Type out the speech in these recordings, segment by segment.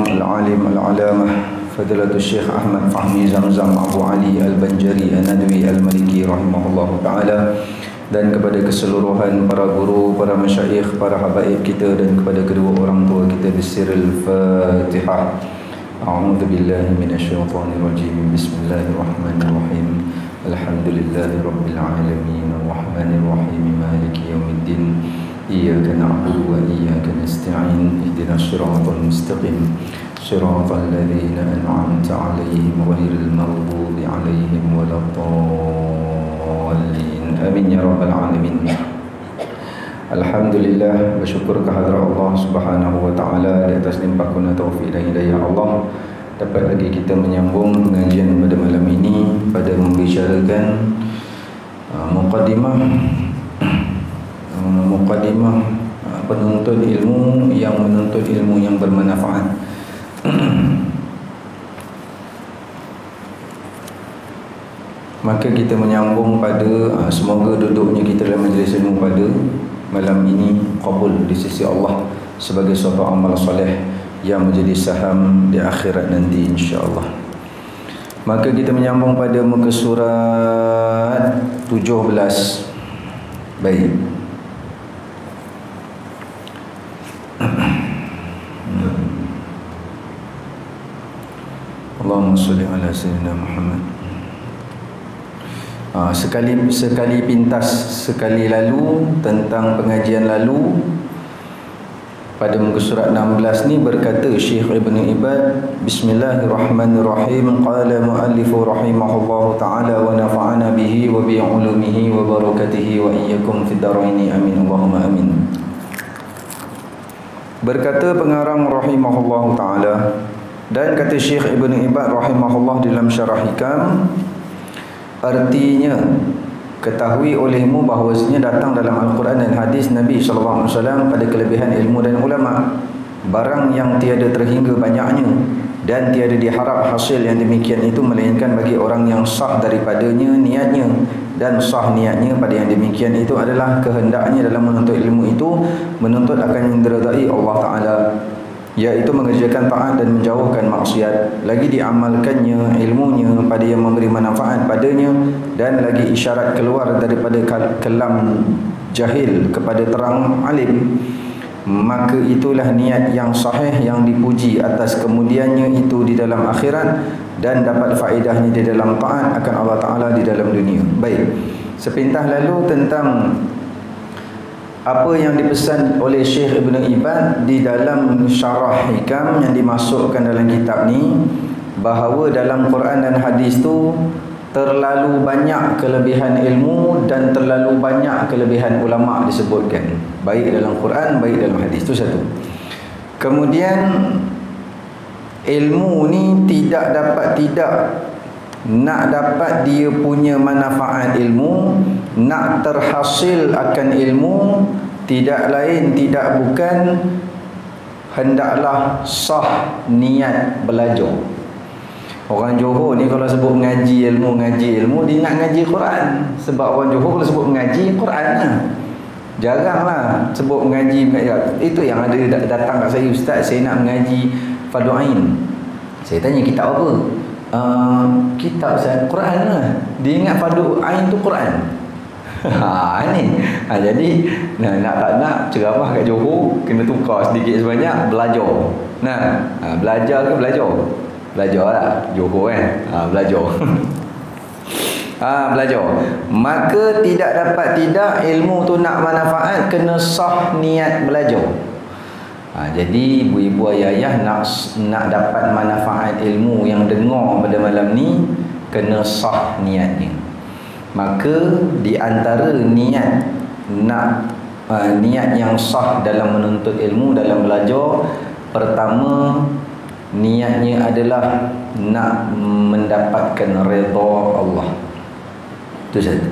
العالم العلامة فضيلة الشيخ أحمد فهمي زمزم Abu Ali Al-Banjari An-Nadwi Al-Maliki rahimahullahu ta'ala, dan kepada keseluruhan para guru, para masyayikh, para habaib kita, dan kepada kedua orang tua kita bisiril Fatihah. A'udzu billahi minasyaitonir rajim. Bismillahirrahmanirrahim. Alhamdulillahi rabbil alamin arrahmanir rahim maliki yaumiddin. Iyyaka na'budu wa iyyaka nasta'in. Ihdinas siratal mustaqim. Siratal ladzina an'amta 'alaihim ghairil maghdubi 'alaihim waladdallin. Amin ya rabbal alamin. Alhamdulillah, bersyukur kehadrat Allah Subhanahu wa taala di atas limpah kurnia taufik dan hidayah Allah, dapat lagi kita menyambung pengajian pada malam ini pada membicarakan mukadimah penuntut ilmu yang menuntut ilmu yang bermanfaat. Maka kita menyambung pada semoga duduknya kita dalam majlis ilmu pada malam ini qabul di sisi Allah sebagai suatu amal soleh yang menjadi saham di akhirat nanti insya-Allah. Maka kita menyambung pada muka surat 17. Baik. Allahumma salli ala sayyidina Muhammad. Sekali pintas sekali lalu tentang pengajian lalu pada muka surat 16 ni berkata Syekh Ibn Ibad, Bismillahirrahmanirrahim. Qala muallifu rahimahullahu ta'ala wa nafa'ana bihi wa bi ulumihi wa barakatihi wa iyyakum fid dharaini amin Allahumma amin. Berkata pengarang rahimahullahu ta'ala, dan kata Syekh Ibn Ibad rahimahullah dalam syarah Hikam, artinya ketahui olehmu bahawasanya datang dalam Al-Quran dan hadis Nabi SAW pada kelebihan ilmu dan ulama, barang yang tiada terhingga banyaknya dan tiada diharap hasil yang demikian itu melainkan bagi orang yang sah daripadanya niatnya, dan sah niatnya pada yang demikian itu adalah kehendaknya dalam menuntut ilmu itu menuntut akan yang diridai Allah Ta'ala, iaitu mengerjakan taat dan menjauhkan maksiat, lagi diamalkannya ilmunya pada yang memberi manfaat padanya, dan lagi isyarat keluar daripada kelam jahil kepada terang alim. Maka itulah niat yang sahih yang dipuji atas kemudiannya itu di dalam akhirat, dan dapat faedahnya di dalam taat akan Allah Ta'ala di dalam dunia. Baik, sepintas lalu tentang apa yang dipesan oleh Syekh Ibn Ibad di dalam syarah Hikam yang dimasukkan dalam kitab ni, bahawa dalam Quran dan hadis tu terlalu banyak kelebihan ilmu dan terlalu banyak kelebihan ulama disebutkan, baik dalam Quran baik dalam hadis. Itu satu. Kemudian ilmu ni tidak nak dapat dia punya manfaat ilmu, nak terhasil akan ilmu, tidak lain tidak bukan hendaklah sah niat belajar. Orang Johor ni kalau sebut ngaji ilmu, dia nak ngaji Quran. Sebab orang Johor kalau sebut ngaji Quran lah, jaranglah sebut mengaji. Itu yang ada datang kat saya, Ustaz saya nak mengaji Fardu Ain. Saya tanya kitab apa? Kitab saya Quran lah. Dia ingat Fardu Ain tu Quran. Jadi nak tak nak ceramah kat Johor kena tukar sedikit sebanyak belajar. Belajar ke belajar? Belajar lah Johor belajar. Belajar. Maka tidak dapat tidak ilmu tu nak manfaat kena sah niat belajar. Jadi ibu-ibu ayah nak dapat manfaat ilmu yang dengar pada malam ni kena sah niatnya. Maka di antara niat yang sah dalam menuntut ilmu, dalam belajar, pertama niatnya adalah nak mendapatkan redha Allah. Itu satu.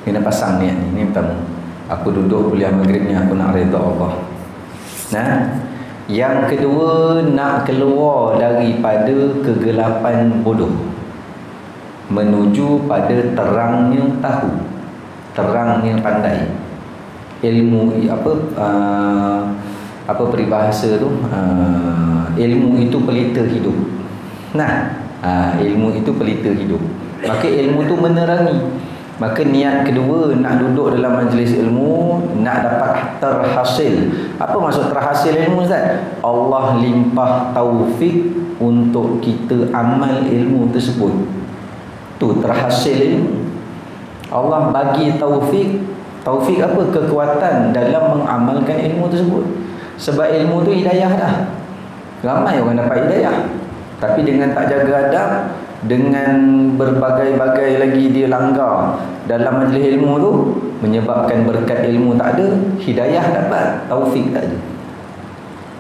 Kena pasang niat ni. Ini pertama. Aku duduk kuliah maghrib ni aku nak redha Allah. Yang kedua, nak keluar daripada kegelapan bodoh menuju pada terangnya tahu, terangnya pandai. Ilmu apa peribahasa tu, ilmu itu pelita hidup. Nah, ilmu itu pelita hidup. Maka ilmu tu menerangi. Maka niat kedua nak duduk dalam majlis ilmu, nak dapat terhasil. Apa maksud terhasil ilmu, Ustaz? Allah limpah taufik untuk kita amal ilmu tersebut. Tu terhasil ilmu. Allah bagi taufik. Taufik apa? Kekuatan dalam mengamalkan ilmu tersebut. Sebab ilmu tu hidayah dah. Ramai orang dapat hidayah, tapi dengan tak jaga adab, dengan berbagai-bagai lagi dia langgar dalam majlis ilmu tu, menyebabkan berkat ilmu tak ada, hidayah dapat, taufik tak ada.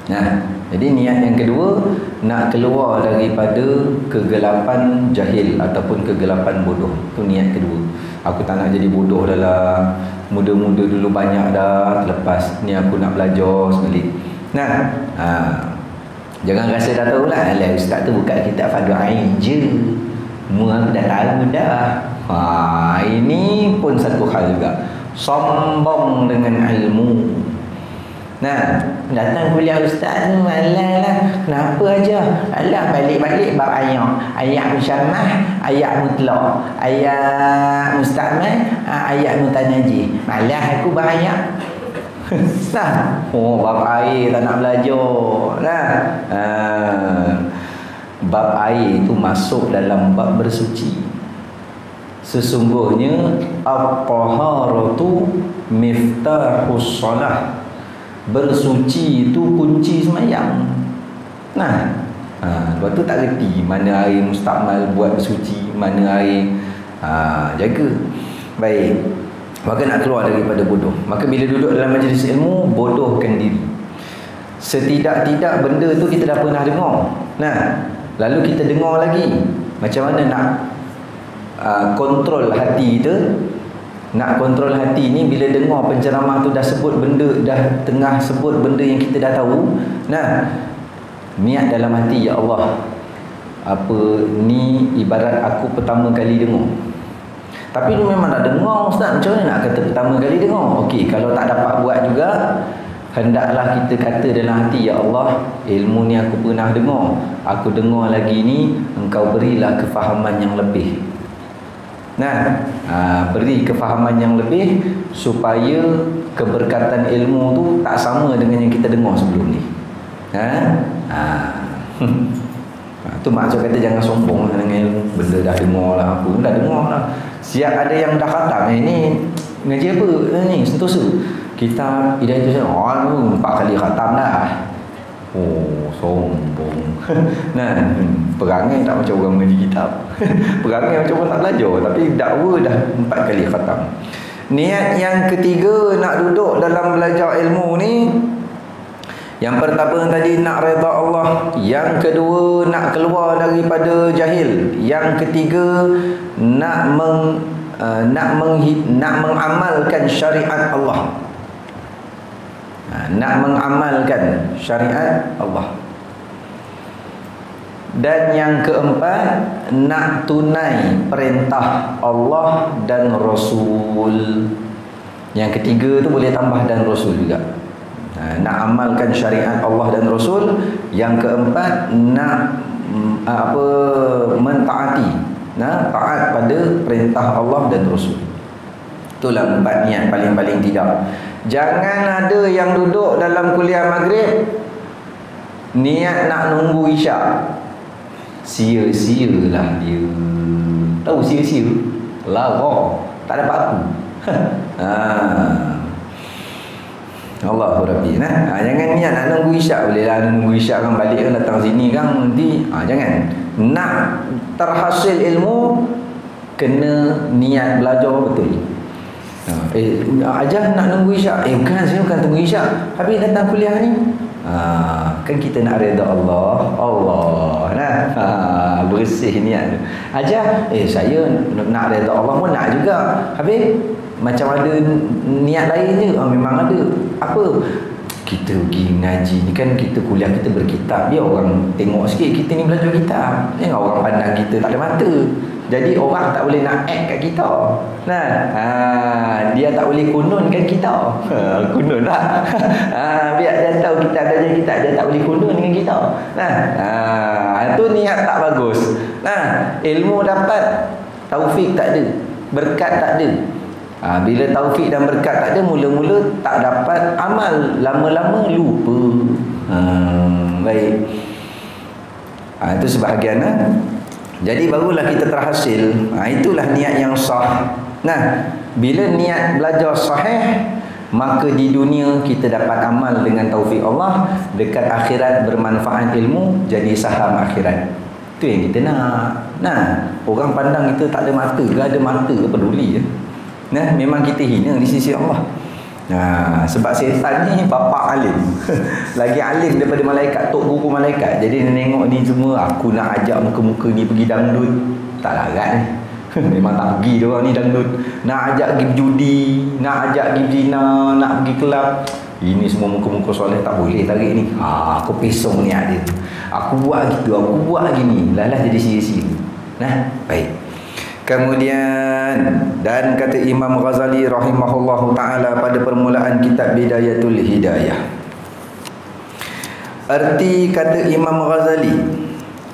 Nah, jadi niat yang kedua, nak keluar daripada kegelapan jahil ataupun kegelapan bodoh. Itu niat kedua. Aku tak nak jadi bodoh dah lah, muda-muda dulu banyak dah, lepas ni aku nak belajar sekali. Nah, jangan rasa dah tahu lah, alah ustaz tu buka kitab Fardu Ain je, aku dah tahu dah. Ini pun satu hal juga, sombong dengan ilmu. Nah, datang kuliah ustaz tu malah lah, kenapa aja? Alah balik-balik bab ayat musyamah, ayat mutlak, ayat mustakmal, ayat mutanaji. Malah aku bahaya. Nah, bab air tak nak belajar. Nah, bab air itu masuk dalam bab bersuci. Sesungguhnya at-taharatu miftahus shalah. Bersuci itu kunci sembahyang. Nah, lepas tu tak reti mana air mustakmal buat bersuci, mana air jaga. Baik. Maka nak keluar daripada bodoh. Maka bila duduk dalam majlis ilmu, bodohkan diri. Setidak-tidak benda tu kita dah pernah dengar. Nah, lalu kita dengar lagi. Macam mana nak kontrol hati kita? Nak kontrol hati ni bila dengar penceramah tu dah sebut benda, dah tengah sebut benda yang kita dah tahu. Nah, niat dalam hati, ya Allah, apa ni ibarat aku pertama kali dengar. Tapi ni memang dah dengar ustaz, macam mana nak kata pertama kali dengar? Okey, kalau tak dapat buat juga, hendaklah kita kata dalam hati, ya Allah, ilmu ni aku pernah dengar, aku dengar lagi ni, engkau berilah kefahaman yang lebih. Nah, beri kefahaman yang lebih supaya keberkatan ilmu tu tak sama dengan yang kita dengar sebelum ni. Tu maksud kata jangan sombong dengan ilmu. Benda dah dengar lah, aku dah dengar lah. Siap ada yang dah khatam. Ini ngaji apa ni? Sentosa. Kita Hidayah tu 4 kali khatam dah. Oh, sombong. Nah, perangai tak macam orang mengaji kitab. Perangai macam orang tak belajar, tapi dakwah dah 4 kali khatam. Niat yang ketiga nak duduk dalam belajar ilmu ni, yang pertama tadi nak redha Allah, yang kedua nak keluar daripada jahil, yang ketiga nak mengamalkan syariat Allah. Nak mengamalkan syariat Allah. Dan yang keempat, nak tunai perintah Allah dan Rasul. Yang ketiga tu boleh tambah dan Rasul juga. Nak amalkan syariat Allah dan Rasul. Yang keempat, nak mentaati, taat pada perintah Allah dan Rasul. Itulah 4 niat paling-paling tidak. Jangan ada yang duduk dalam kuliah maghrib niat nak nunggu isyak. Sia-sialah dia. Tahu sia-sia? Lara, tak dapat aku. Allahu Rabbi. Jangan niat nak nunggu isyak. Boleh lah nunggu isyak kan, balik kan, datang sini kan nanti. Jangan. Nak terhasil ilmu, kena niat belajar betul. Ajar nak nunggu isyak. Bukan, saya bukan tunggu isyak, habis datang kuliah ni. Kan kita nak redha Allah. Bersih niat. Ajar, saya nak redha Allah pun nak juga, habis macam ada niat lain je. Memang ada. Apa? Kita pergi ngaji ni kan, kita kuliah, kita berkitab, biar orang tengok sikit kita ni belajar kitab. Jangan orang pandang kita tak ada mata. Jadi orang tak boleh nak act kat kita. Nah, dia tak boleh kununkan kita. Kunun lah. Biar dia tahu kita belajar kita, dia tak boleh kunun dengan kita. Nah, itu niat tak bagus. Nah, ilmu dapat, taufik tak ada, berkat tak ada. Bila taufik dan berkat tak ada, mula-mula tak dapat amal, lama-lama lupa. Baik. Itu sebahagian. Jadi barulah kita terhasil. Itulah niat yang sah. Nah, bila niat belajar sahih, maka di dunia kita dapat amal dengan taufik Allah, dekat akhirat bermanfaat ilmu, jadi saham akhirat. Itu yang kita nak. Nah, orang pandang kita tak ada mata ke, ada mata ke, peduli je. Nah, memang kita hina di sisi Allah. Nah, sebab setan ni bapa alim. Lagi alim daripada malaikat, tok guru malaikat. Jadi dia tengok ni semua, aku nak ajak muka-muka ni pergi dangdut, tak larat ni. Memang tak pergi dia orang ni dangdut. Nak ajak pergi judi, nak ajak pergi zina, nak pergi kelab. Ini semua muka-muka soleh tak boleh tarik ni. Aku pisong niat dia. Aku buat gitu, aku buat gini. Lalah jadi sia-sia. Nah, baik. Kemudian, dan kata Imam Ghazali rahimahullahu ta'ala pada permulaan kitab Bidayatul Hidayah, arti kata Imam Ghazali,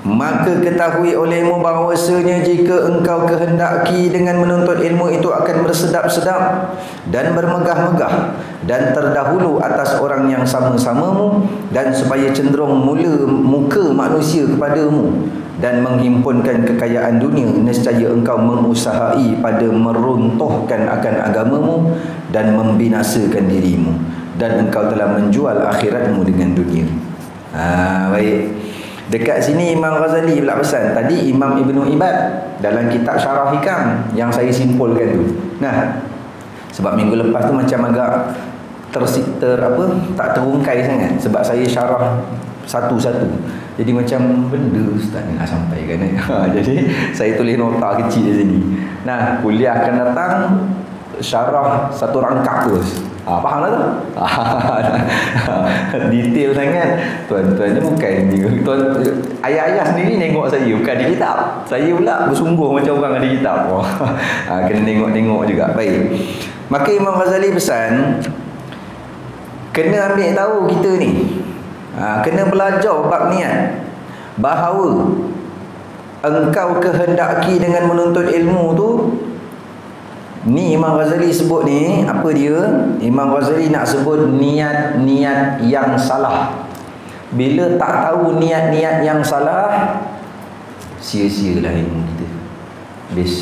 maka ketahui olehmu bahawasanya jika engkau kehendaki dengan menuntut ilmu itu akan bersedap-sedap dan bermegah-megah dan terdahulu atas orang yang sama-samamu, dan supaya cenderung muka manusia kepadamu dan menghimpunkan kekayaan dunia, nescaya engkau mengusahai pada meruntuhkan akan agamamu dan membinasakan dirimu, dan engkau telah menjual akhiratmu dengan dunia. Baik. Dekat sini Imam Ghazali pula pesan. Tadi Imam Ibn Ibad dalam kitab Syarah Hikam yang saya simpulkan tu. Nah, sebab minggu lepas tu macam agak tak terungkai sangat sebab saya syarah satu-satu. Jadi macam benda ustaz ni nak sampaikan. Jadi saya tulis nota kecil di sini. Nah, kuliah akan datang syarah satu rangkap terus. Faham tak tu? Detail sangat. Tuan-tuan ni bukan tuan, ayah-ayah sendiri tengok saya bukan di kitab. Saya pula bersungguh macam orang ada kitab. Kena tengok-tengok juga. Baik. Maka Imam Ghazali pesan, kena ambil tahu kita ni. Kena belajar bab niat, bahawa engkau kehendaki dengan menuntut ilmu tu, ni Imam Ghazali sebut ni, apa dia? Imam Ghazali nak sebut niat-niat yang salah. Bila tak tahu niat-niat yang salah, sia-sialah ilmu kita. Habis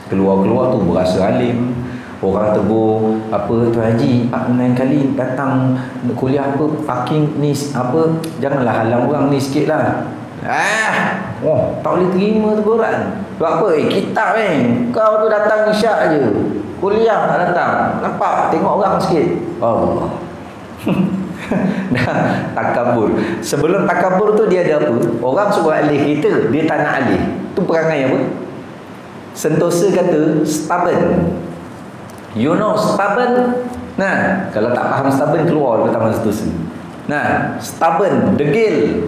keluar-keluar tu berasa alim. Orang tegur, apa Tuan Haji, 4-6 kali datang kuliah apa, parking ni apa, janganlah halang orang ni sikit lah. Tak boleh terima teguran. Sebab apa? Kitab kau tu datang isyak je, kuliah tak datang. Nampak? Tengok orang sikit. Allah. Takabur. Sebelum takabur tu dia ada apa? Orang suruh alih kita, dia tak nak alih. Tu perangai apa? Sentosa kata stubborn. You know stubborn? Nah, kalau tak faham stubborn, keluar ke Taman Sentosa. Nah, stubborn, degil,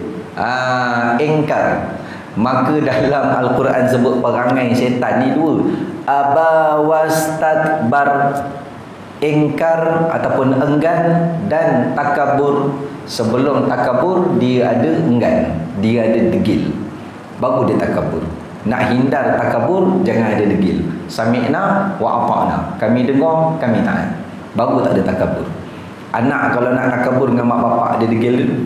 engkar. Maka dalam Al-Quran sebut perangai syaitan ni dua. Aba wastakbar, engkar ataupun enggan, dan takabur. Sebelum takabur dia ada enggan, dia ada degil, baru dia takabur. Nak hindar takabur, jangan ada degil. Sami'na wa ata'na, kami dengar, kami taat, baru tak ada takabur. Anak kalau nak takabur dengan mak bapak, dia degil dulu.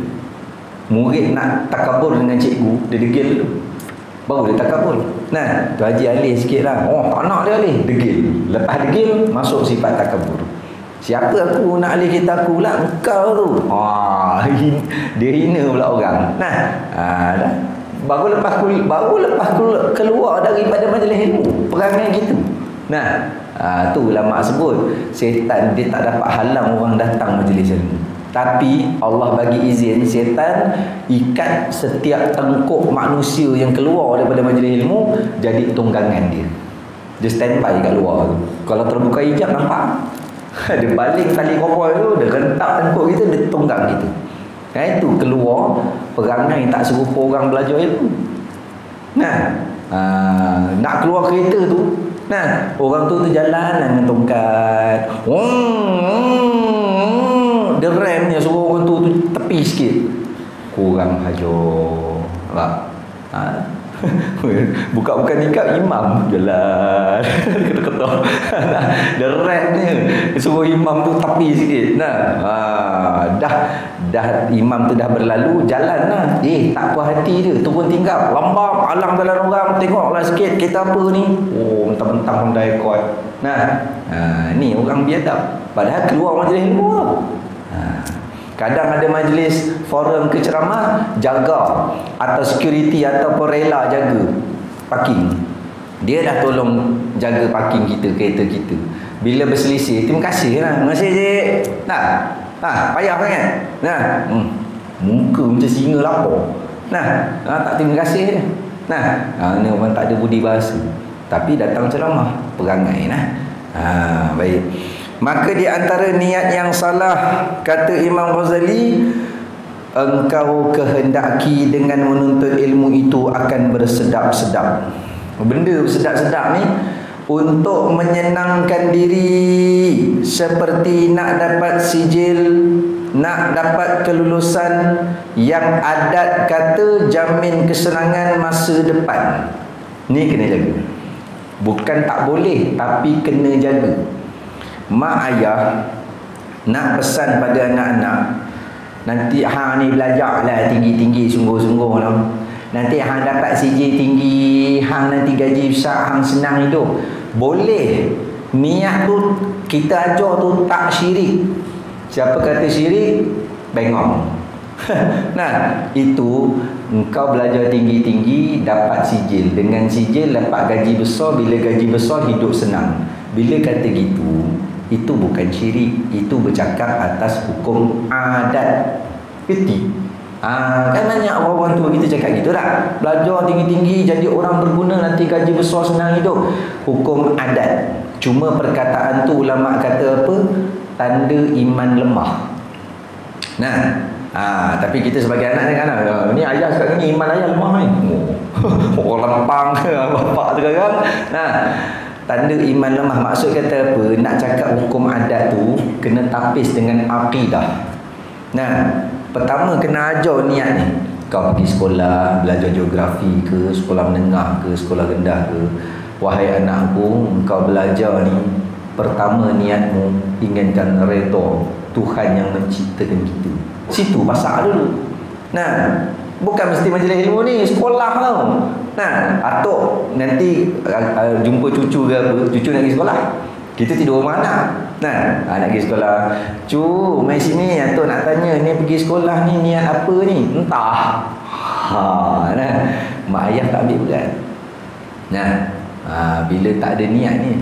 Murid nak takabur dengan cikgu, dia degil dulu, baru dia takabur. Nah, tu Haji alih sikit lah. Tak nak dia alih, degil. Lepas degil, masuk sifat takabur. Siapa aku nak alih kita aku pula? Engkau tu. Dia hina pula orang. Nah, dah. Baru lepas keluar daripada majlis ilmu, perangai gitu. Nah, tu ulama sebut setan dia tak dapat halang orang datang majlis ilmu. Tapi Allah bagi izin setan ikat setiap tengkuk manusia yang keluar daripada majlis ilmu jadi tunggangan dia. Dia standby kat luar tu. Kalau terbuka hijab nampak. Dia baling tali kopol tu, dia rentak tengkuk kita, dia tunggang gitu. Itu keluar perangai tak serupa orang belajar ilmu. Nah, Nak keluar kereta tu, nah, orang tu jalan dengan tongkat. Dia remnya suruh orang tu tepi sikit. Kurang hajar. Nampak? Buka-buka nikah imam jalan kata-kata. Dia remnya suruh imam tu tepi sikit. Dah imam tu dah berlalu, jalan lah. Tak puas hati dia, turun tingkap, lambat, alang jalan orang, tengoklah sikit kereta apa ni. Mentang-mentang Honda Accord. Ni orang biadab. Padahal keluar majlis ilmu tu. Kadang ada majlis forum ke ceramah, jaga atau security ataupun rela jaga parking. Dia dah tolong jaga parking kita, kereta kita. Bila berselisih, terima kasih lah. Terima kasih cik. Payah sangat. Muka macam singa lapar. Tak terima kasih. Ni orang tak ada budi bahasa. Tapi datang ceramah, perangai baik. Maka di antara niat yang salah, kata Imam Ghazali, engkau kehendaki dengan menuntut ilmu itu akan bersedap-sedap. Benda bersedap-sedap ni untuk menyenangkan diri, seperti nak dapat sijil, nak dapat kelulusan yang adat kata jamin kesenangan masa depan. Ni kena jaga. Bukan tak boleh, tapi kena jaga. Mak ayah nak pesan pada anak-anak, nanti hang ni belajarlah tinggi-tinggi, sungguh-sungguh lah. Nanti hang dapat sijil tinggi, hang nanti gaji besar, hang senang hidup. Boleh. Niat tu kita ajar tu tak syirik. Siapa kata syirik? Bengong. Itu engkau belajar tinggi-tinggi, dapat sijil. Dengan sijil dapat gaji besar. Bila gaji besar hidup senang. Bila kata gitu, itu bukan syirik. Itu bercakap atas hukum adat. Kerti? Kan banyak orang tua kita cakap gitu tak? Belajar tinggi-tinggi, jadi orang berguna, nanti gaji besar, senang hidup. Hukum adat. Cuma perkataan tu ulama kata apa? Tanda iman lemah. Tapi kita sebagai anak kan, ni ayah sekarang ni iman ayah lemah ni. Orang lempang ke bapak tu kan. Tanda iman lemah, maksud kata apa? Nak cakap hukum adat tu kena tapis dengan akidah. Pertama kena ajar niat ni. Kau pergi sekolah, belajar geografi ke, sekolah menengah ke, sekolah rendah ke. Wahai anakku, kau belajar ni, pertama niatmu inginkan redha Tuhan yang menciptakan kita. Situ pasal dulu. Bukan mesti majlis ilmu ni, sekolah tau. Atuk nanti jumpa cucu ke apa, cucu nak pergi sekolah, kita tidur rumah anak. Nak pergi sekolah, cu mai sini, atuk nak tanya ni pergi sekolah ni niat apa ni? Entah. Mak ayah tak ambil berat. Bila tak ada niat ni,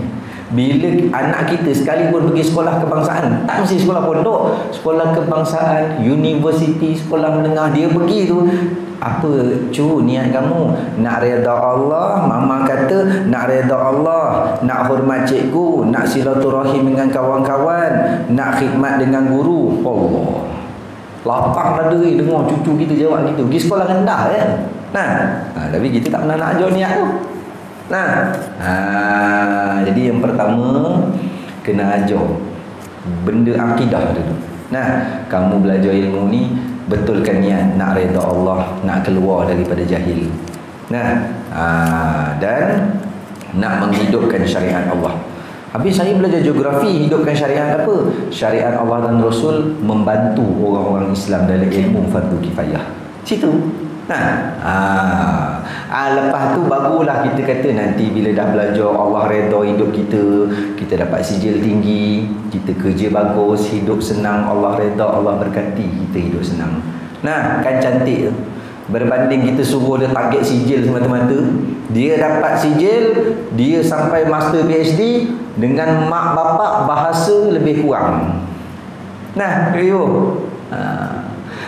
bila anak kita sekalipun pergi sekolah kebangsaan, tak mesti sekolah pondok, sekolah kebangsaan, universiti, sekolah menengah, dia pergi tu, apa cu niat kamu? Nak redha Allah, mama kata nak redha Allah, nak hormat cikgu, nak silaturahim dengan kawan-kawan, nak khidmat dengan guru. Allah, lapang dah diri dengar cucu kita jawab gitu. Pergi sekolah rendah kan. Tapi kita tak pernah nak ajar niat tu. Jadi yang pertama kena ajar benda akidah dulu. Kamu belajar ilmu ni, betulkan niat nak redha Allah, nak keluar daripada jahil. Dan nak menghidupkan syariat Allah. Habis saya belajar geografi, hidupkan syariat apa? Syariat Allah dan Rasul membantu orang-orang Islam dalam ilmu fardu kifayah. Situ. Lepas tu barulah kita kata nanti bila dah belajar Allah redha hidup kita, kita dapat sijil tinggi, kita kerja bagus, hidup senang, Allah redha, Allah berkati, kita hidup senang. Kan cantik tu. Berbanding kita suruh dia target sijil semata-mata, dia dapat sijil, dia sampai master PhD, dengan mak bapak bahasa lebih kurang.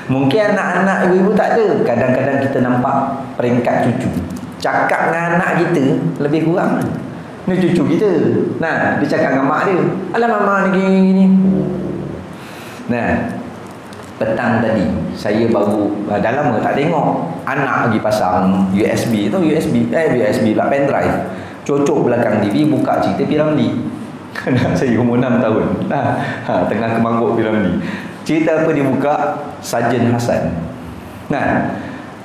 Mungkin anak-anak ibu-ibu tak ada. Kadang-kadang kita nampak peringkat cucu, cakap dengan anak kita lebih kurang. Ni cucu kita, dia cakap dengan mak dia, alah mama ni gini-gini. petang tadi saya baru dah lama tak tengok anak pergi pasang USB tu, USB pula pendrive, cocok belakang TV, buka cerita P.Ramlee. Anak saya umur 6 tahun. Tengah kemangguk P.Ramlee. Cerita apa dia buka? Sarjan Hassan. Nah,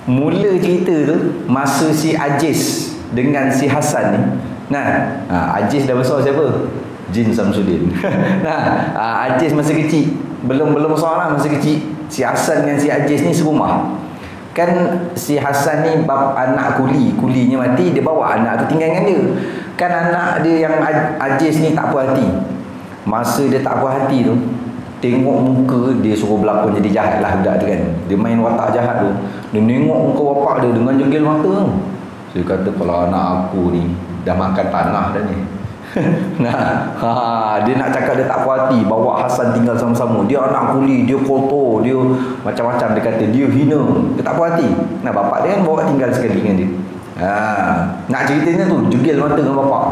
mula cerita tu masa si Aziz dengan si Hassan ni. Nah, Aziz dah besar siapa? Jin Samsudin. Aziz masa kecil, belum besar lah, masa kecil. Si Hassan dengan si Aziz ni serumah. Kan si Hassan ni anak kulinya mati, dia bawa anak tu tinggal dengan dia. Kan anak dia yang Aziz ni tak puas hati. Masa dia tak puas hati tu, tengok muka dia, suruh berlakon jadi jahat lah budak tu kan. Dia main watak jahat tu. Dia tengok muka bapak dia dengan jenggil mata tu. Saya kata, kalau anak aku ni dah makan tanah dah ni. Dia nak cakap dia tak puas hati, bawa Hassan tinggal sama-sama. Dia anak kuli, dia kotor, dia macam-macam, dia kata dia hina, dia tak puas hati. Nah, bapak dia kan bawa tinggal sekali dengan dia. Nak ceritanya tu, jegil mata dengan bapak.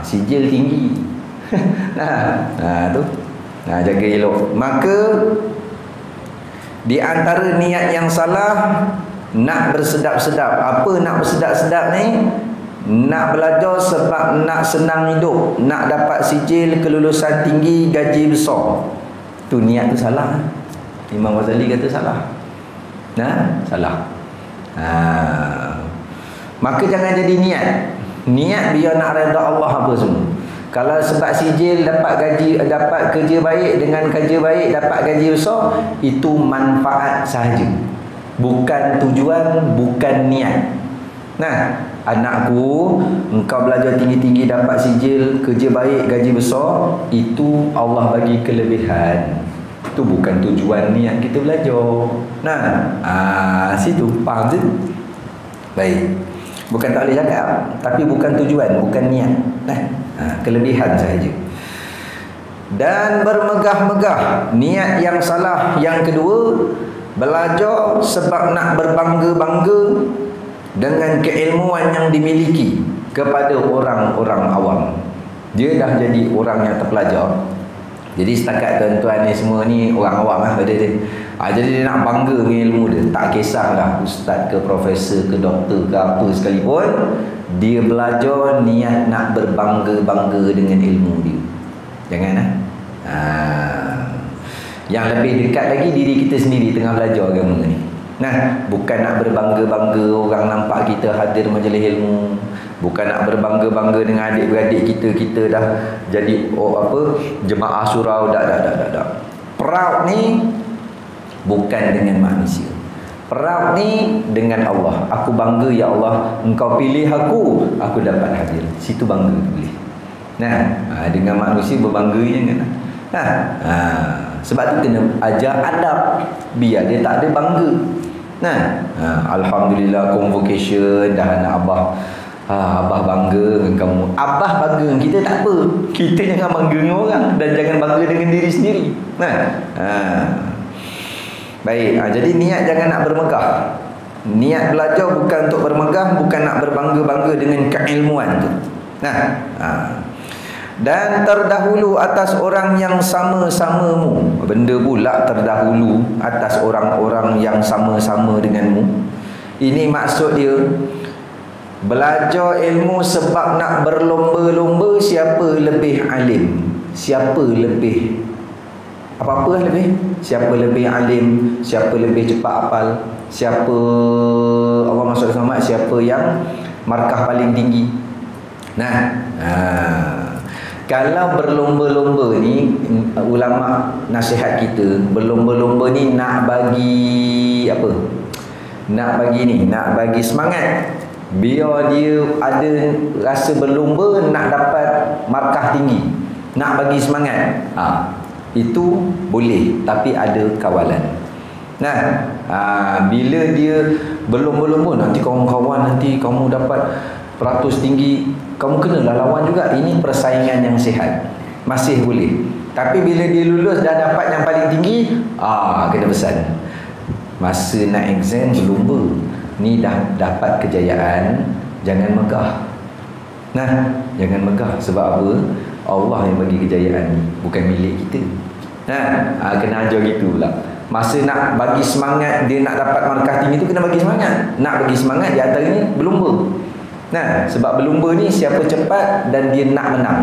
Sijil tinggi. Tu. Jaga elok. Maka di antara niat yang salah, nak bersedap-sedap. Apa nak bersedap-sedap ni? Nak belajar sebab nak senang hidup, nak dapat sijil, kelulusan tinggi, gaji besar. Tu niat tu salah. Imam Ghazali kata salah. Salah. Maka jangan jadi niat biar nak redha Allah apa semua. Kalau sebab sijil dapat kerja baik, dengan kerja baik dapat gaji besar, itu manfaat sahaja, bukan tujuan, bukan niat. Anakku, engkau belajar tinggi-tinggi dapat sijil, kerja baik, gaji besar, itu Allah bagi kelebihan. Itu bukan tujuan niat kita belajar. Situ faham tu? Baik. Bukan tak boleh cakap, tapi bukan tujuan, bukan niat. Kelebihan sahaja. Dan bermegah-megah, niat yang salah. Yang kedua, belajar sebab nak berbangga-bangga dengan keilmuan yang dimiliki kepada orang-orang awam. Dia dah jadi orang yang terpelajar. Jadi setakat tuan-tuan ni semua ni orang awam lah pada dia. Jadi dia nak bangga dengan ilmu dia. Tak kisahlah ustaz ke profesor ke doktor ke apa sekalipun, dia belajar niat nak berbangga-bangga dengan ilmu dia. Jangan Yang lebih dekat lagi diri kita sendiri tengah belajar agama ni. Bukan nak berbangga-bangga orang nampak kita hadir majlis ilmu. Bukan nak berbangga-bangga dengan adik-beradik kita dah jadi jemaah surau. Tak. Proud ni bukan dengan manusia. Proud ni dengan Allah. Aku bangga ya Allah, engkau pilih aku dapat hadir. Situ bangga boleh. Dengan manusia berbangga kan. Sebab tu kena ajar adab biar dia tak ada bangga. Alhamdulillah convocation dah anak Abah bangga dengan kamu. Abah bangga dengan kita tak apa. Kita jangan bangga dengan orang, dan jangan bangga dengan diri sendiri. Baik, jadi niat jangan nak bermegah. Niat belajar bukan untuk bermegah, bukan nak berbangga-bangga dengan keilmuan tu. Dan terdahulu atas orang yang sama-samamu. Benda pula terdahulu atas orang-orang yang sama-sama denganmu. Ini maksud dia, belajar ilmu sebab nak berlomba-lomba siapa lebih alim, siapa lebih apa-apa lebih, siapa lebih alim, siapa lebih cepat hafal, siapa Allah maksud selamat, siapa yang markah paling tinggi. Kalau berlomba-lomba ni, ulama nasihat kita, berlomba-lomba ni nak bagi apa? Nak bagi semangat. Biar dia ada rasa berlomba nak dapat markah tinggi. Nak bagi semangat. Itu boleh, tapi ada kawalan. Bila dia berlomba-lomba, nanti kawan-kawan, nanti kamu dapat peratus tinggi, kamu kenalah lawan juga. Ini persaingan yang sihat, masih boleh. Tapi bila dia lulus dah dapat yang paling tinggi, kena pesan. Masa nak exam berlomba, ni dah dapat kejayaan, jangan megah. Jangan megah. Sebab apa? Allah yang bagi kejayaan ni, bukan milik kita. Kena ajar gitu pula. Masa nak bagi semangat dia nak dapat markah tinggi tu, kena bagi semangat. Nak bagi semangat di antaranya berlumba. Sebab berlumba ni siapa cepat dan dia nak menang.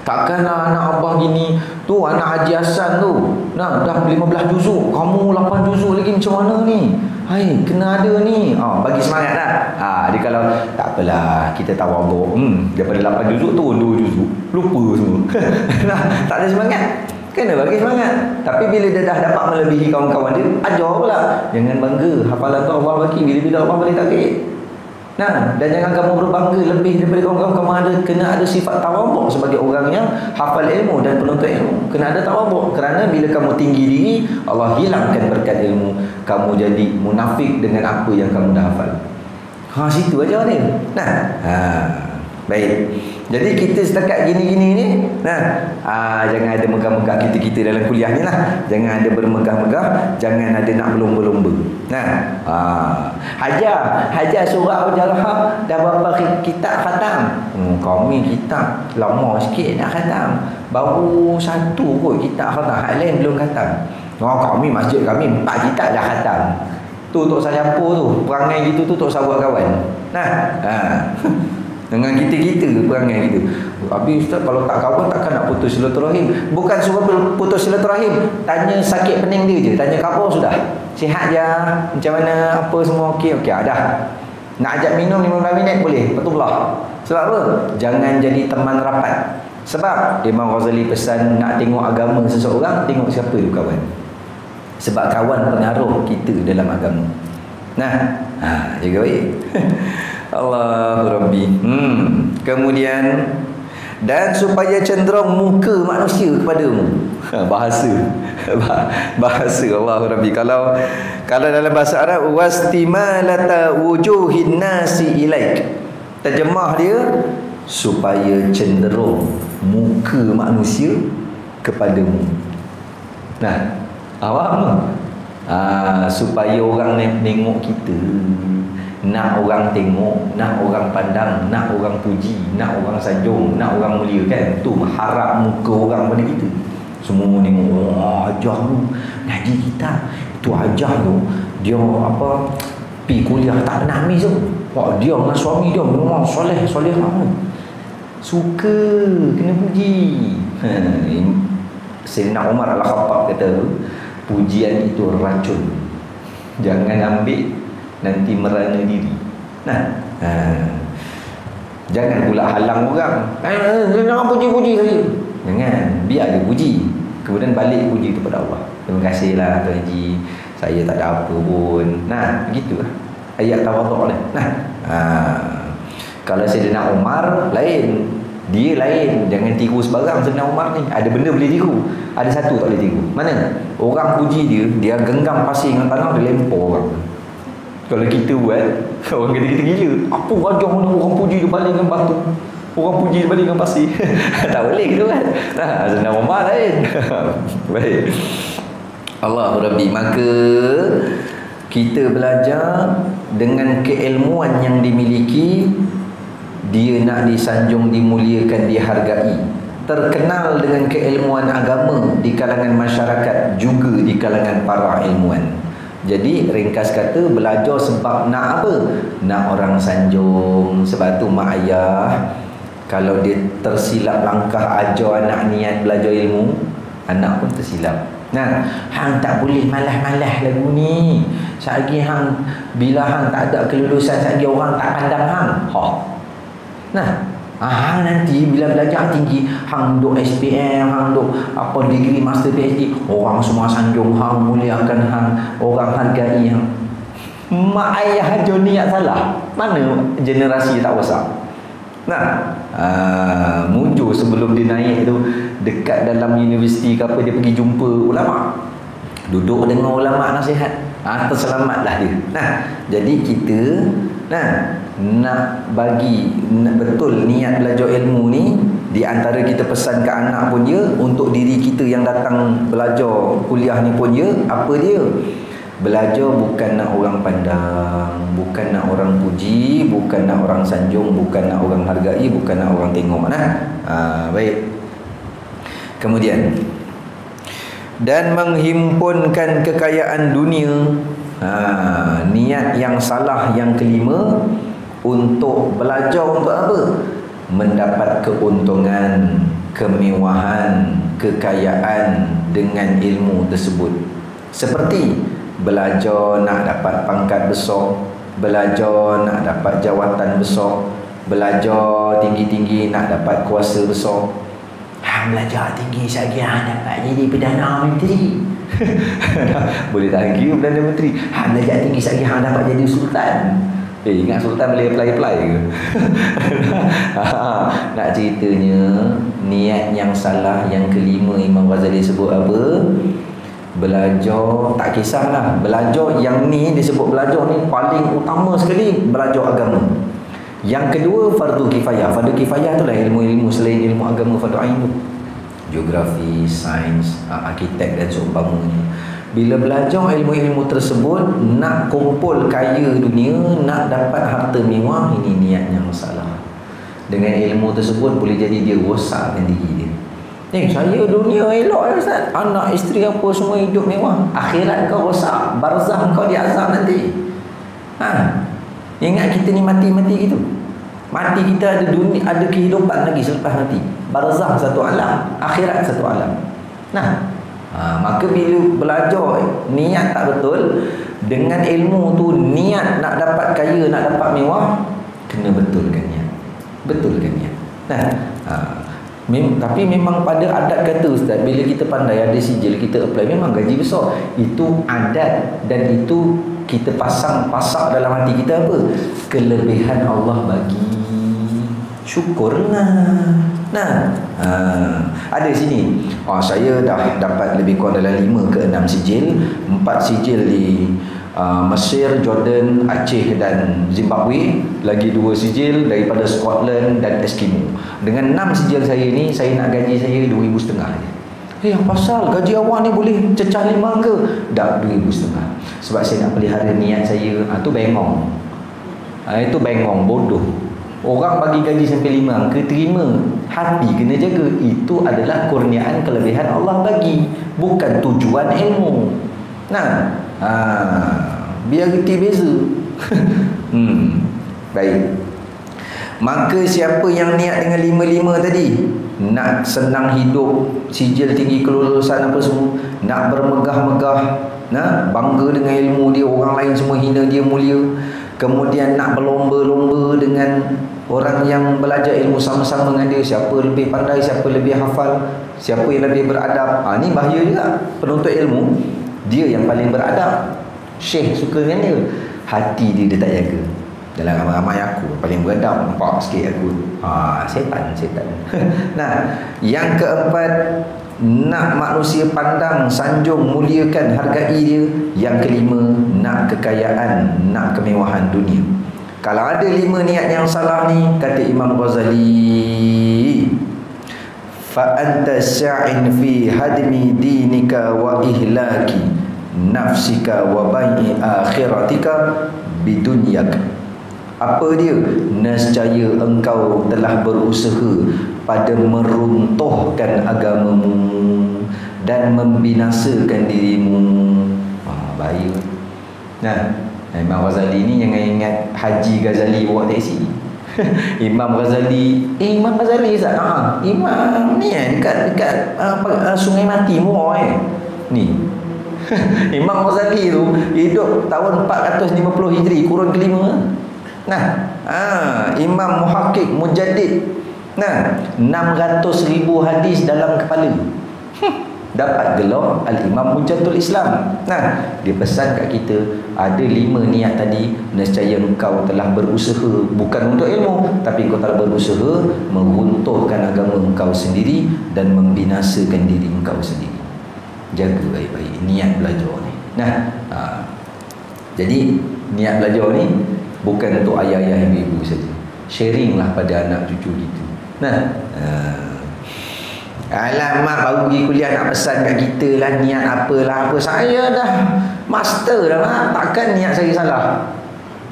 Takkanlah anak abang gini tu, anak Haji Hassan tu dah 15 juzuk, kamu 8 juzuk lagi, macam mana ni? Hai, kena ada ni. Bagi semangat lah. Dia kalau tak apalah, kita tawaduk, daripada 8 juzuk tu 2 juzuk, lupa semua. Tak ada semangat, kena bagi semangat. Tapi bila dia dah dapat melebihi kawan-kawan dia, ajar pula. Jangan bangga, hafalan tu Allah bagi, bila-bila Allah boleh target. Dan jangan kamu berbangga lebih daripada kawan-kawan. Kamu kena ada sifat tawaduk sebagai orang yang hafal ilmu dan penuntut ilmu. Kena ada tawaduk, kerana bila kamu tinggi diri, Allah hilangkan berkat ilmu. Kamu jadi munafik dengan apa yang kamu dah hafal. Situ aja dia. Baik. Jadi kita setakat gini-gini ni, jangan ada megah-megah kita dalam kuliah ni lah. Jangan ada bermegah-megah, jangan ada nak berlomba-lomba. Hajar surah Al-Jalhah dah berapa kitab khatam? Kami kitab lama sikit nak khatam. Baru 1 kot kitab khatam, hal lain belum khatam. Kami masjid kami 4 kitab dah khatam. Tu tok saya apa tu, perangai gitu tu tok saya buat kawan. Dengan kita-kita perangai gitu. Habis Ustaz, kalau tak kawan takkan nak putus silaturahim. Bukan suruh putus silaturahim, tanya sakit pening dia je. Tanya khabar sudah, sihat je, macam mana, apa semua okey, dah. Nak ajak minum 15 minit boleh, betullah. Sebab apa? Jangan jadi teman rapat. Sebab Imam Ghazali pesan, nak tengok agama seseorang, tengok siapa dia kawan. Sebab kawan pengaruh kita dalam agama. Jaga baik. Allahu Rabbi. Kemudian, dan supaya cenderung muka manusia kepadamu. Bahasa Allahu Rabbi. Kalau dalam bahasa Arab, wastimalata wujuhin nasi ilaik, terjemah dia supaya cenderung muka manusia kepadamu. Awak supaya orang tengok kita, nak orang tengok, nak orang pandang, nak orang puji, nak orang sanjung, nak orang mulia, kan? Tu harap muka orang pada kita. Semua tengok, ajar tu ngaji kita, itu ajar tu dia pi kuliah tak pernah miss tu. Dia dengan suami dia memang soleh amat. Suka kena puji. Sayyidina Umar Al-Khattab kata, pujian itu racun, jangan ambil, nanti merana diri. Jangan pula halang orang. Jangan puji-puji saja. Jangan, biar dia puji, kemudian balik puji kepada Allah. Terima kasihlah Tuan Haji, saya tak ada apa pun. Begitulah ayat tawaduk ni. Kalau Sayyidina Umar lain, dia lain. Jangan tiru sebarang Sayyidina Umar ni. Ada benda boleh tiru, ada satu tak boleh tiru. Mana? Orang puji dia genggam pasir dengan tanah, dia lempar orang. Kalau kita buat, orang kata kita gila. Apa wajah mana orang puji dia balik dengan batu, orang puji dia balik dengan pasir. Tak boleh gitu kan. Sayyidina Umar lain. Baik. Allah Rabbi. Maka kita belajar dengan keilmuan yang dimiliki, dia nak disanjung, dimuliakan, dihargai. Terkenal dengan keilmuan agama di kalangan masyarakat, juga di kalangan para ilmuwan. Jadi ringkas kata, belajar sebab nak apa? Nak orang sanjung. Sebab tu mak ayah kalau dia tersilap langkah ajar anak niat belajar ilmu, anak pun tersilap. Hang tak boleh malah-malah lagu ni. Satgi hang, bila hang tak ada kelulusan, satgi orang tak pandang hang. Hang nanti bila belajar tinggi, hang duk SPM, hang duk degree master PhD, orang semua sanjung hang, muliakan hang, orang hargai hang. Mak ayah aja niat salah, mana generasi tak besar. Muncul sebelum dia naik tu, dekat dalam universiti ke apa, dia pergi jumpa ulama, duduk dengan ulama nasihat, terselamatlah dia. Jadi kita nak bagi betul niat belajar ilmu ni, di antara kita pesan ke anak pun dia, untuk diri kita yang datang belajar kuliah ni pun dia, apa dia? Belajar bukan nak orang pandang, bukan nak orang puji, bukan nak orang sanjung, bukan nak orang hargai, bukan nak orang tengok. Baik. Kemudian, dan menghimpunkan kekayaan dunia. Niat yang salah yang kelima, untuk belajar untuk apa? Mendapat keuntungan, kemewahan, kekayaan dengan ilmu tersebut. Seperti belajar nak dapat pangkat besar, belajar nak dapat jawatan besar, belajar tinggi-tinggi nak dapat kuasa besar. Belajar tinggi lagi dapat jadi Perdana Menteri. Boleh tak lagi Perdana Menteri. Belajar tinggi lagi dapat jadi Sultan. Ingat Sultan boleh apply ke? Nak ceritanya, niat yang salah yang kelima Imam Ghazali sebut apa? Belajar, tak kisahlah. Belajar yang ni disebut belajar ni paling utama sekali, belajar agama. Yang kedua, fardu kifayah. Fardu kifayah tu lah ilmu-ilmu selain ilmu agama fardu ain tu. Geografi, sains, arkitek dan seumpamanya. Bila belajar ilmu-ilmu tersebut, nak kumpul kaya dunia, nak dapat harta mewah, ini niat yang salah. Dengan ilmu tersebut boleh jadi dia rosakkan diri dia. Saya dunia elok Ustaz, anak isteri apa semua hidup mewah, akhirat kau rosak, barzah kau diazab nanti. Ingat kita ni mati-mati gitu. Mati kita ada dunia, ada kehidupan lagi selepas mati. Barzah satu alam, akhirat satu alam. Maka bila belajar niat tak betul, dengan ilmu tu niat nak dapat kaya, nak dapat mewah, kena betulkan niat. Betulkan niat. Tapi memang pada adat kata Ustaz, bila kita pandai ada sijil, kita apply, memang gaji besar. Itu adat, dan itu kita pasak dalam hati kita apa? Kelebihan Allah bagi. Syukurlah. Ada sini. Saya dah dapat lebih kurang dalam 5 ke 6 sijil. 4 sijil di Mesir, Jordan, Aceh dan Zimbabwe. Lagi 2 sijil daripada Scotland dan Eskimo. Dengan 6 sijil saya ni, saya nak gaji saya 2,500 je. Yang pasal gaji awak ni boleh cecah 5 ke? Tak, 2,500. Sebab saya nak pelihara niat saya. Tu bengong. Itu bengong, bodoh. Orang bagi gaji sampai 5, keterima, hati kena jaga. Itu adalah kurniaan kelebihan Allah bagi, bukan tujuan ilmu. Biar reti beza. Baik. Maka siapa yang niat dengan 5-5 tadi, nak senang hidup, sijil tinggi kelulusan apa semua, nak bermegah-megah, bangga dengan ilmu dia, orang lain semua hina dia mulia, kemudian nak berlomba-lomba dengan orang yang belajar ilmu sama-sama dengan dia, siapa lebih pandai, siapa lebih hafal, siapa yang lebih beradab. Ni bahaya juga. Penuntut ilmu, dia yang paling beradab, syekh suka dengan dia, hati dia tak jaga. Dalam ramai-ramai aku paling beradab, nampak sikit aku. Setan. Yang keempat, nak manusia pandang, sanjung, muliakan, hargai dia. Yang kelima, nak kekayaan, nak kemewahan dunia. Kalau ada 5 niat yang salah ni, kata Imam Ghazali, fa anta sa'in fi hadmi dinika wa ihlaki nafsika wa bai'i akhiratika bidunyak. Apa dia? Nescaya engkau telah berusaha pada meruntuhkan agamamu dan membinasakan dirimu. Bahaya. Imam Ghazali ni jangan ingat Haji Ghazali bawa teksi. Imam Ghazali, Imam Ghazali Ustaz. Imam ni dekat Sungai Mati Muar ni. Imam Ghazali tu hidup tahun 450 Hijri, kurun kelima. Imam Muhakkik Mujaddid. 600,000 hadis dalam kepala. Dapat gelar Al-Imam Hujjatul Islam. Dia pesan kat kita, ada 5 niat tadi, nescaya engkau telah berusaha, bukan untuk ilmu, tapi engkau telah berusaha meruntuhkan agama engkau sendiri dan membinasakan diri engkau sendiri. Jaga baik-baik niat belajar ni. Jadi niat belajar ni bukan untuk ayah-ayah, ibu-ibu saja. Sharinglah pada anak cucu kita. Alamak, baru pergi kuliah nak pesan kat kita lah, niat apalah apa. Saya dah master dah, takkan niat saya salah.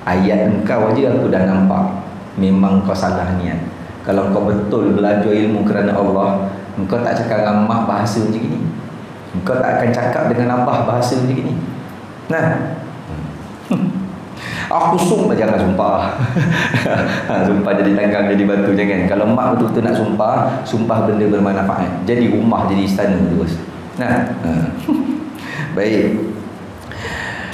Ayat engkau aja aku dah nampak, memang kau salah niat. Kalau kau betul belajar ilmu kerana Allah, engkau tak cakap dengan mak bahasa macam ni, engkau tak akan cakap dengan abah bahasa macam ni. Nah, aku sumpah, jangan sumpah. Sumpah jadi tanggang, jadi batu, jangan. Kalau mak betul-betul nak sumpah, sumpah benda bermanfaat. Jadi rumah, jadi istana terus. Nah, baik.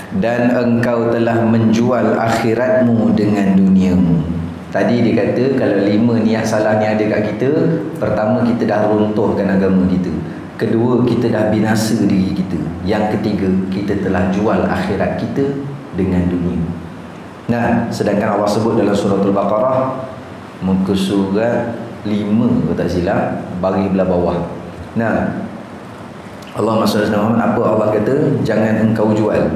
Dan engkau telah menjual akhiratmu dengan duniamu. Tadi dia kata kalau 5 niat salah ni ada kat kita, pertama kita dah runtuhkan agama kita. Kedua, kita dah binasa diri kita. Yang ketiga, kita telah jual akhirat kita dengan dunia. Nah, sedangkan Allah sebut dalam surah Al-Baqarah, muka surat 5 kalau tak silap, bagi belah bawah. Nah, Allah SWT apa Allah kata? Jangan engkau jual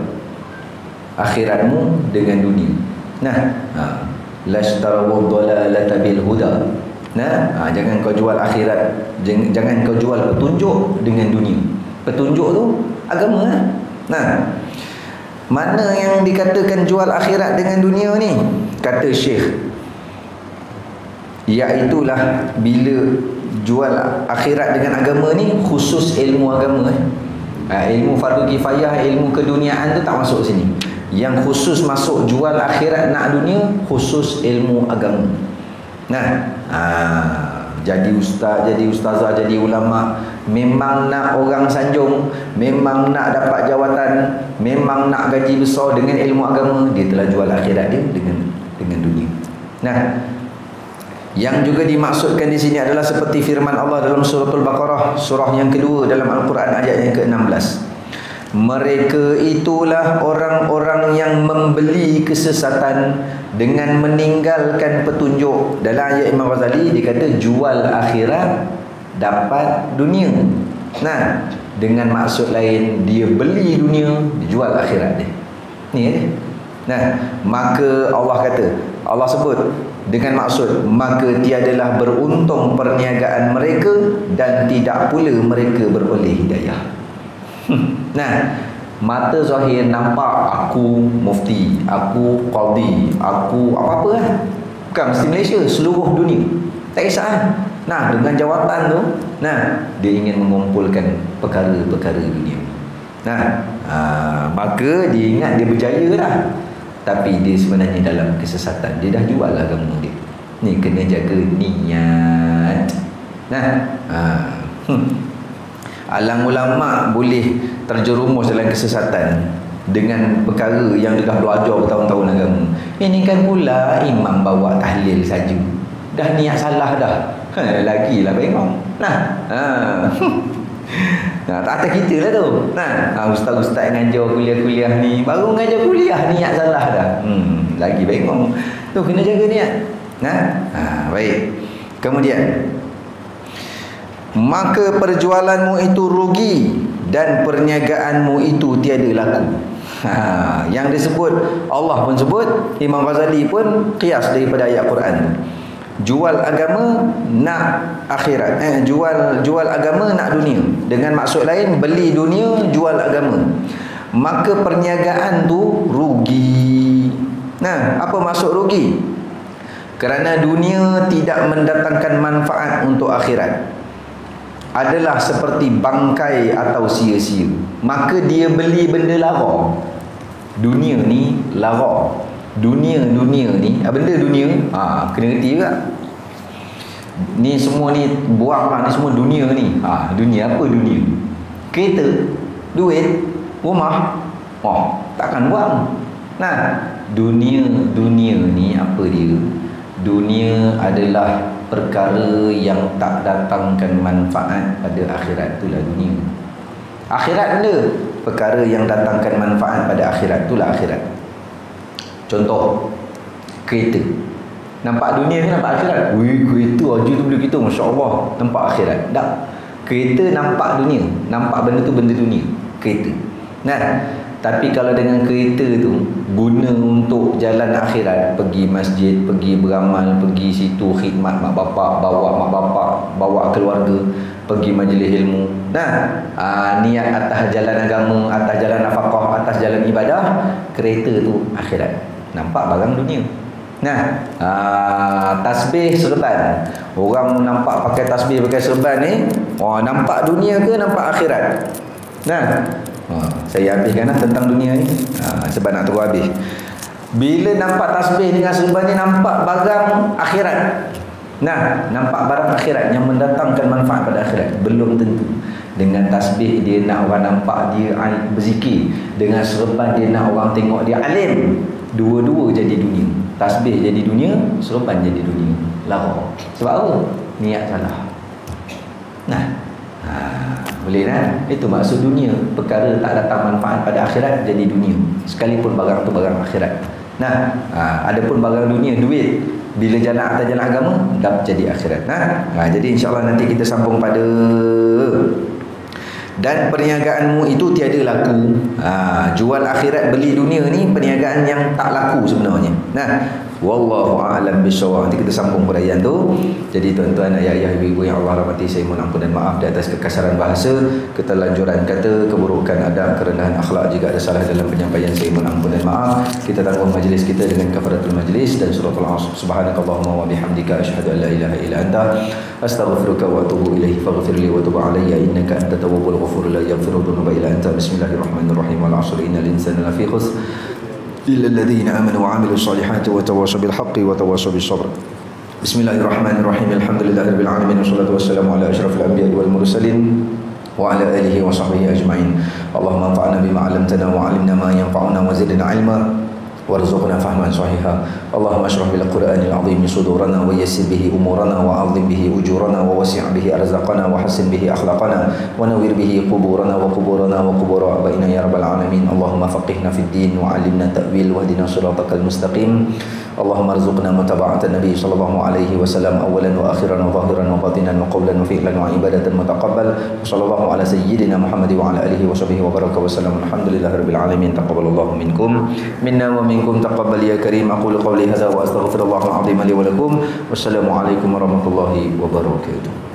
akhiratmu dengan dunia. Nah, lashtarawud dalalata bil huda. Nah, jangan kau jual akhirat, jangan kau jual petunjuk dengan dunia. Petunjuk tu agama lah. Nah, mana yang dikatakan jual akhirat dengan dunia ni? Kata Syekh, iaitulah bila jual akhirat dengan agama ni khusus ilmu agama. Ilmu fardu kifayah, ilmu keduniaan tu tak masuk sini. Yang khusus masuk jual akhirat nak dunia, khusus ilmu agama. Nah, jadi ustaz, jadi ustazah, jadi ulama, memang nak orang sanjung, memang nak dapat jawatan, memang nak gaji besar dengan ilmu agama, dia telah jual akhirat dia dengan dunia. Nah, yang juga dimaksudkan di sini adalah seperti firman Allah dalam surah Al-Baqarah, surah yang kedua dalam Al-Quran, ayat yang ke-16. Mereka itulah orang-orang yang membeli kesesatan dengan meninggalkan petunjuk. Dalam ayat Imam Ghazali dia kata jual akhirat dapat dunia. Nah, dengan maksud lain dia beli dunia, dia jual akhirat dia. Ni dia. Nah, maka Allah kata, Allah sebut dengan maksud, maka tiadalah beruntung perniagaan mereka dan tidak pula mereka beroleh hidayah. Nah, mata zahir nampak aku mufti, aku qadi, aku apa-apa lah. Bukan mesti Malaysia, seluruh dunia. Tak kisah. Nah, dengan jawatan tu, nah, dia ingin mengumpulkan perkara-perkara dunia. Nah, maka dia ingat dia berjaya lah. Tapi dia sebenarnya dalam kesesatan. Dia dah jual agama dia. Ni kena jaga niat. Nah, alang ulama boleh terjerumus dalam kesesatan dengan perkara yang dia dah belajar bertahun-tahun agama. Ini kan pula imam bawa tahlil saja, dah niat salah dah. Lagilah bengong. Nah, tak atas kita lah tu. Nah, ustaz-ustaz ngajar kuliah-kuliah ni, baru ngajar kuliah niat salah dah. Lagi bengong. Tu kena jaga niat. Baik. Kemudian, maka perjualanmu itu rugi dan perniagaanmu itu tiada laku. Yang disebut Allah pun sebut, Imam Ghazali pun qiyas daripada ayat Quran. Jual agama nak akhirat, jual agama nak dunia. Dengan maksud lain, beli dunia jual agama. Maka perniagaan tu rugi. Nah, apa maksud rugi? Kerana dunia tidak mendatangkan manfaat untuk akhirat, adalah seperti bangkai atau sia-sia. Maka dia beli benda lara. Dunia ni lara. Dunia ni, benda dunia, kena reti juga. Ni semua ni buang lah, ni semua dunia ni. Dunia apa dunia? Kereta, duit, rumah. Takkan buang. Nah, dunia ni apa dia? Dunia adalah perkara yang tak datangkan manfaat pada akhirat, itulah dunia. Akhirat benda, perkara yang datangkan manfaat pada akhirat, itulah akhirat. Contoh, kereta. Nampak dunia ni, nampak akhirat. Wih, kereta aja tu beli kita, Masya Allah, nampak akhirat. Tak. Kereta nampak dunia, nampak benda tu benda dunia, kereta. Nah, tapi kalau dengan kereta tu guna untuk jalan akhirat, pergi masjid, pergi beramal, pergi situ khidmat mak bapak, bawa mak bapak, bawa keluarga, pergi majlis ilmu. Nah, niat atas jalan agama, atas jalan nafkah, atas jalan ibadah, kereta tu akhirat. Nampak barang dunia. Nah, tasbih serban, Orang nampak pakai tasbih, pakai serban ni, nampak dunia ke nampak akhirat? Nah, saya habiskan tentang dunia ni, sebab nak terus habis. Bila nampak tasbih dengan serban ni, nampak barang akhirat. Nah, nampak barang akhirat yang mendatangkan manfaat pada akhirat. Belum tentu. Dengan tasbih dia nak orang nampak dia berzikir, dengan serban dia nak orang tengok dia alim. Dua-dua jadi dunia. Tasbih jadi dunia, serban jadi dunia. Lara. Sebab apa? Niat salah. Nah, boleh kan? Itu maksud dunia. Perkara tak datang manfaat pada akhirat jadi dunia. Sekalipun barang tu barang akhirat. Nah, adapun barang dunia, duit, bila jalan atas jalan agama, dah jadi akhirat. Jadi insya-Allah nanti kita sambung pada dan perniagaanmu itu tiada laku. Jual akhirat beli dunia ni perniagaan yang tak laku sebenarnya. Wallahu a'lam bissawab. Nanti kita sambung huraian tu. Jadi tuan-tuan, ayah-ayah, ibu-ibu yang Allah rahmati, saya mohon ampun dan maaf di atas kekasaran bahasa, keterlanjuran kata, keburukan adab, kerendahan akhlak. Jika ada salah dalam penyampaian, saya mohon ampun dan maaf. Kita tanggung majlis kita dengan kafaratul majlis dan suratul asr. Subhanakallahumma wa bihamdika asyhadu an la ilaha illa anta astaghfiruka wa atubu ilaik. Faghfir li wa tub alayya innaka antat tawwabul ghafur. La yaghfiru dhunuba illa anta. Bismillahirrahmanirrahim. Wal 'asri innal insana lafi khusr إلا الذين آمنوا وعملوا الصالحات وتواصوا بالحق وتواصوا بالصبر. بسم الله الرحمن الرحيم. الحمد لله رب العالمين والصلاة والسلام على أشرف الأنبياء والمرسلين وعلى آله وصحبه أجمعين. اللهم انفعنا بما علمتنا وعلمنا ما ينفعنا وزدنا علما وارزقنا فهما صحيحا. اللهم اشرح بالقرآن العظيم صدورنا ويسر به أمورنا وعظم به أجورنا ووسع به أرزاقنا وحسن به أخلاقنا ونوّر به قبورنا وقبور آبائنا يا رب العالمين. اللهم فقهنا في الدين وعلمنا التأويل واهدنا صراطك المستقيم. اللهم ارزقنا متابعة النبي صلى الله عليه وسلم أولا وآخرا وظاهرا وباطنا وقولا وفعلا وعبادة متقبل. وصلى الله على سيدنا محمد وعلى آله وصحبه وبارك وسلم. الحمد لله رب العالمين. تقبل الله منكم منا ومنكم تقبل يا كريم. أقول قولي هذا وأستغفر الله العظيم لي ولكم. والسلام عليكم ورحمة الله وبركاته.